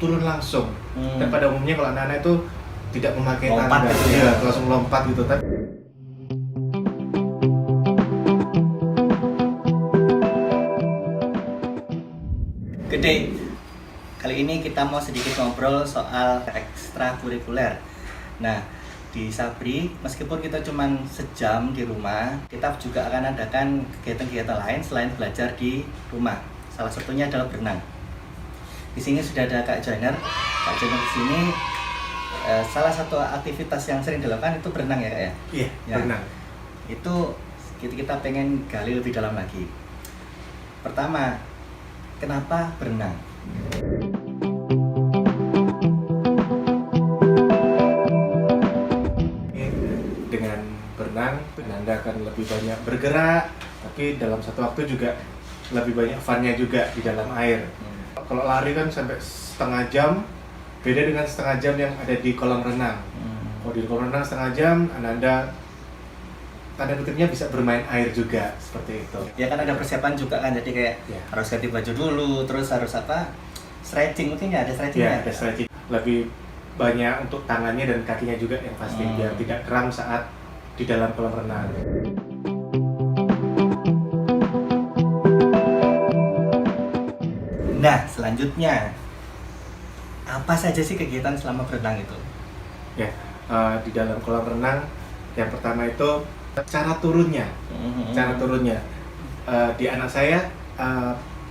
turun langsung. Dan pada umumnya kalau anak-anak itu tidak memakai Lompat tangga, gitu ya? iya, langsung lompat gitu. Tapi Gede. Kali ini kita mau sedikit ngobrol soal ekstrakurikuler. Nah, di Sabri, meskipun kita cuma sejam di rumah, kita juga akan adakan kegiatan-kegiatan lain selain belajar di rumah. Salah satunya adalah berenang. Di sini sudah ada Kak Joiner. Kak Joiner di sini salah satu aktivitas yang sering dilakukan itu berenang ya Kak ya? iya, Ya. berenang. Itu kita pengen gali lebih dalam lagi. Pertama, kenapa berenang? Dengan berenang, Anda akan lebih banyak bergerak, tapi dalam satu waktu juga lebih banyak fun-nya juga di dalam air. Kalau lari kan sampai setengah jam, beda dengan setengah jam yang ada di kolam renang. Kalau di kolam renang setengah jam, Anda tanda kutipnya bisa bermain air juga, seperti itu. Ya kan ada persiapan juga kan, jadi kayak Ya. harus ganti baju dulu, terus harus apa? Stretching, mungkin ya ada stretching Ya, ada stretching. Lebih banyak untuk tangannya dan kakinya juga yang pasti, biar tidak kram saat di dalam kolam renang. Nah, selanjutnya apa saja sih kegiatan selama berenang itu? Ya, di dalam kolam renang, yang pertama itu cara turunnya. Cara turunnya, di anak saya,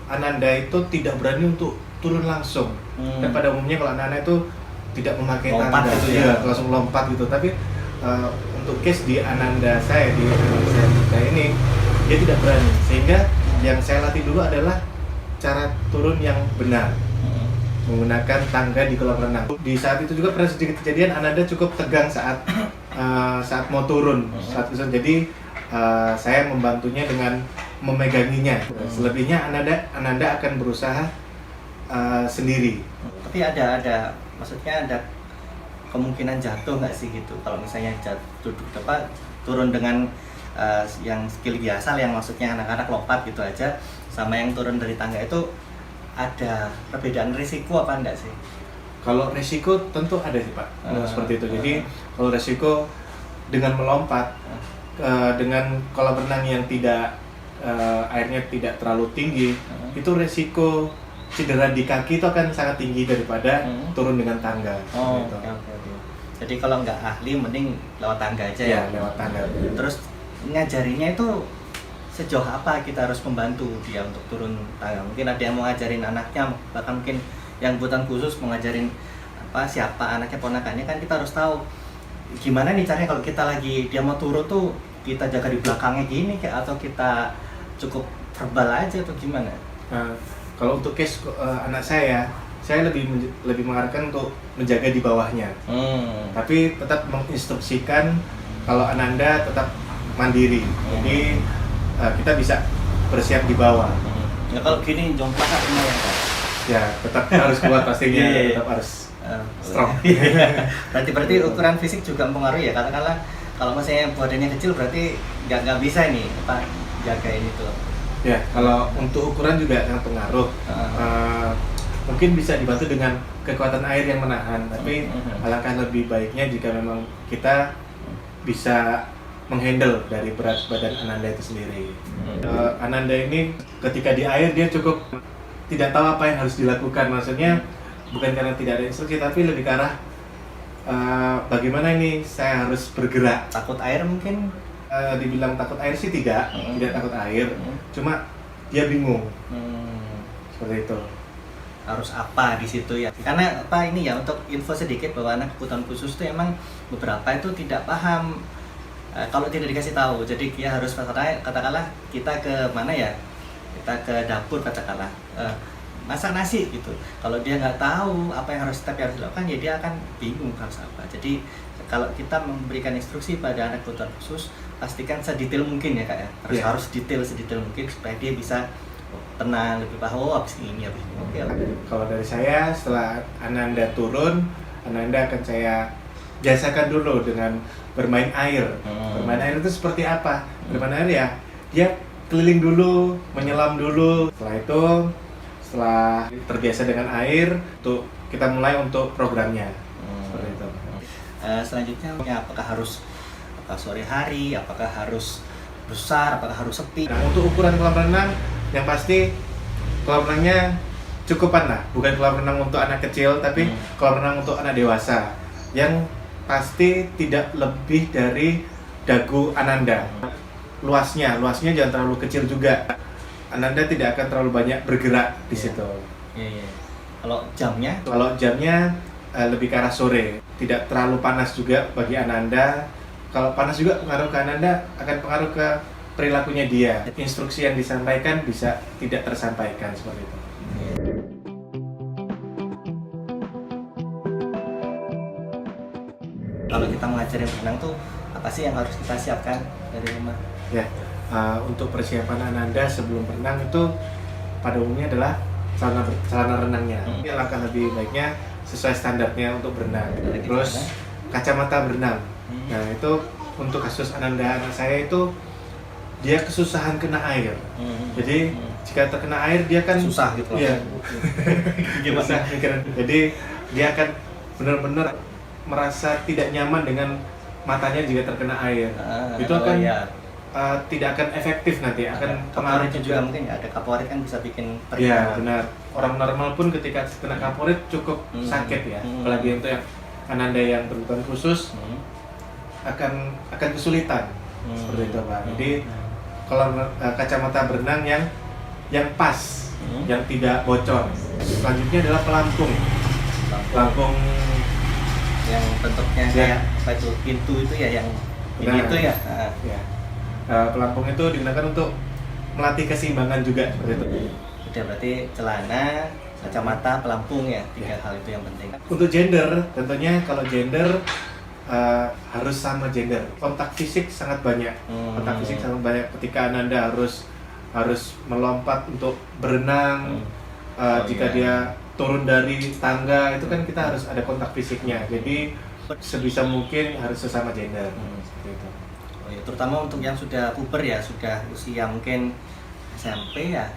Ananda itu tidak berani untuk turun langsung. Dan pada umumnya kalau anak-anak itu tidak memakai Lompat tangga, gitu iya, ya? langsung lompat gitu. Tapi untuk case di Ananda saya, di anak saya ini, dia tidak berani. Sehingga yang saya latih dulu adalah cara turun yang benar, menggunakan tangga di kolam renang. Di saat itu juga pernah sedikit kejadian Ananda cukup tegang saat saat mau turun. Saat itu jadi saya membantunya dengan memeganginya. Selebihnya Ananda akan berusaha sendiri. Tapi ada maksudnya ada kemungkinan jatuh nggak sih gitu? Kalau misalnya duduk apa turun dengan yang skill biasa, yang maksudnya anak-anak lompat gitu aja, sama yang turun dari tangga itu ada perbedaan risiko apa enggak sih? Kalau resiko tentu ada sih Pak, seperti itu. Jadi kalau resiko dengan melompat dengan kolam renang yang tidak airnya tidak terlalu tinggi, itu resiko cedera di kaki itu akan sangat tinggi daripada turun dengan tangga. Oh, Gitu. oke. Jadi kalau nggak ahli mending lewat tangga aja Ya, ya. lewat tangga. Terus ngajarinya itu sejauh apa kita harus membantu dia untuk turun tangga? Mungkin ada yang mau ngajarin anaknya, bahkan mungkin yang buatan khusus mau ngajarin apa siapa anaknya ponakannya, kan kita harus tahu gimana nih caranya kalau kita lagi dia mau turun tuh kita jaga di belakangnya gini kayak, atau kita cukup verbal aja atau gimana? Nah, kalau untuk case anak saya lebih mengarahkan untuk menjaga di bawahnya. Tapi tetap menginstruksikan kalau Ananda tetap mandiri. Jadi kita bisa bersiap di bawah. Ya kalau gini jomplang kan lumayan kan? Ya, tetap harus kuat pastinya, Iya. tetap harus strong. berarti ukuran fisik juga mempengaruhi ya. Katakanlah kalau misalnya badannya kecil berarti nggak bisa nih apa jaga ini tuh. Ya, kalau untuk ukuran juga sangat pengaruh. Mungkin bisa dibantu dengan kekuatan air yang menahan, tapi alangkah lebih baiknya jika memang kita bisa menghandle dari berat badan Ananda itu sendiri. Ananda ini ketika di air dia cukup tidak tahu apa yang harus dilakukan. Maksudnya bukan karena tidak ada instruksi, tapi lebih ke arah bagaimana ini saya harus bergerak. Takut air mungkin? Dibilang takut air sih tidak takut air. Cuma dia bingung. Seperti itu. Harus apa di situ ya? Karena apa ini ya, untuk info sedikit bahwa anak kebutuhan khusus itu emang beberapa itu tidak paham kalau tidak dikasih tahu. Jadi dia harus katakanlah kita ke mana ya? Kita ke dapur katakanlah masak nasi gitu. Kalau dia nggak tahu apa yang harus dilakukan, ya dia akan bingung harus apa. Jadi kalau kita memberikan instruksi pada anak kebutuhan khusus, pastikan sedetail mungkin ya Kak ya. Harus detail sedetail mungkin supaya dia bisa tenang, lebih paham habis ini. Oke. Kalau dari saya, setelah Ananda turun, Ananda akan saya biasakan dulu dengan bermain air. Bermain air itu seperti apa? Bermain air ya, dia keliling dulu, menyelam dulu. Setelah itu setelah terbiasa dengan air, kita mulai untuk programnya. Seperti itu. Selanjutnya apakah harus sore hari, apakah harus besar, apakah harus sepi? Nah, untuk ukuran kolam renang yang pasti kolam renangnya cukupan lah, bukan kolam renang untuk anak kecil tapi kolam renang untuk anak dewasa yang pasti tidak lebih dari dagu Ananda. Luasnya jangan terlalu kecil juga. Ananda tidak akan terlalu banyak bergerak di situ. Iya. Kalau jamnya lebih ke arah sore, tidak terlalu panas juga bagi Ananda. Kalau panas juga pengaruh ke Ananda akan pengaruh ke perilakunya dia. Instruksi yang disampaikan bisa tidak tersampaikan seperti itu. Kalau kita mengajarin berenang tuh apa sih yang harus kita siapkan dari rumah? Ya, untuk persiapan Ananda sebelum berenang itu pada umumnya adalah celana renangnya. Ini langkah lebih baiknya sesuai standarnya untuk berenang. Terus kacamata berenang. Nah itu untuk kasus Ananda anak saya itu dia kesusahan kena air. Jadi jika terkena air dia kan susah gitu. Iya. Susah mikirin. Jadi dia akan benar-benar merasa tidak nyaman dengan matanya jika terkena air. Itu akan tidak akan efektif nanti, akan pengaruh juga mungkin ya, ada kaporit kan bisa bikin perih. Iya benar. Orang normal pun ketika kena kaporit cukup sakit ya. Apalagi untuk yang Ananda yang berkebutuhan khusus akan kesulitan seperti itu Pak. Jadi kalau kacamata berenang yang pas, yang tidak bocor. Selanjutnya adalah pelampung yang bentuknya kayak apa itu, pintu itu ya, yang itu ya. Pelampung itu digunakan untuk melatih keseimbangan juga seperti itu. Udah, berarti celana, kacamata, pelampung ya, 3 hal itu yang penting. Untuk gender, tentunya kalau gender harus sama gender. Kontak fisik sangat banyak. Kontak fisik sangat banyak ketika Ananda harus melompat untuk berenang. Jika dia turun dari tangga itu kan kita harus ada kontak fisiknya. Jadi sebisa mungkin harus sesama gender. Seperti itu. Oh ya, terutama untuk yang sudah puber ya, sudah usia mungkin SMP ya,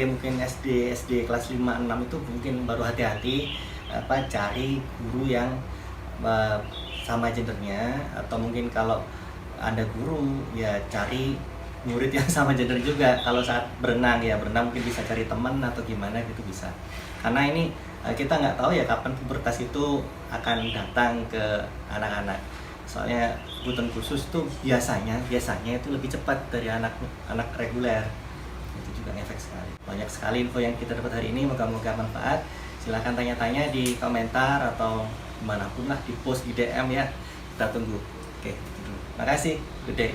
mungkin SD kelas 5, 6 itu mungkin baru hati-hati cari guru yang sama gendernya, atau mungkin kalau Anda guru ya cari murid yang sama gender juga. Kalau saat berenang mungkin bisa cari teman atau gimana gitu bisa. Karena ini kita nggak tahu ya kapan pubertas itu akan datang ke anak-anak. Soalnya kebutuhan khusus tuh biasanya itu lebih cepat dari anak reguler. Itu juga ngefek sekali. Banyak sekali info yang kita dapat hari ini, moga-moga manfaat. Silahkan tanya-tanya di komentar atau dimanapun lah, di post, di DM ya. Kita tunggu. Oke, terima kasih. Good day.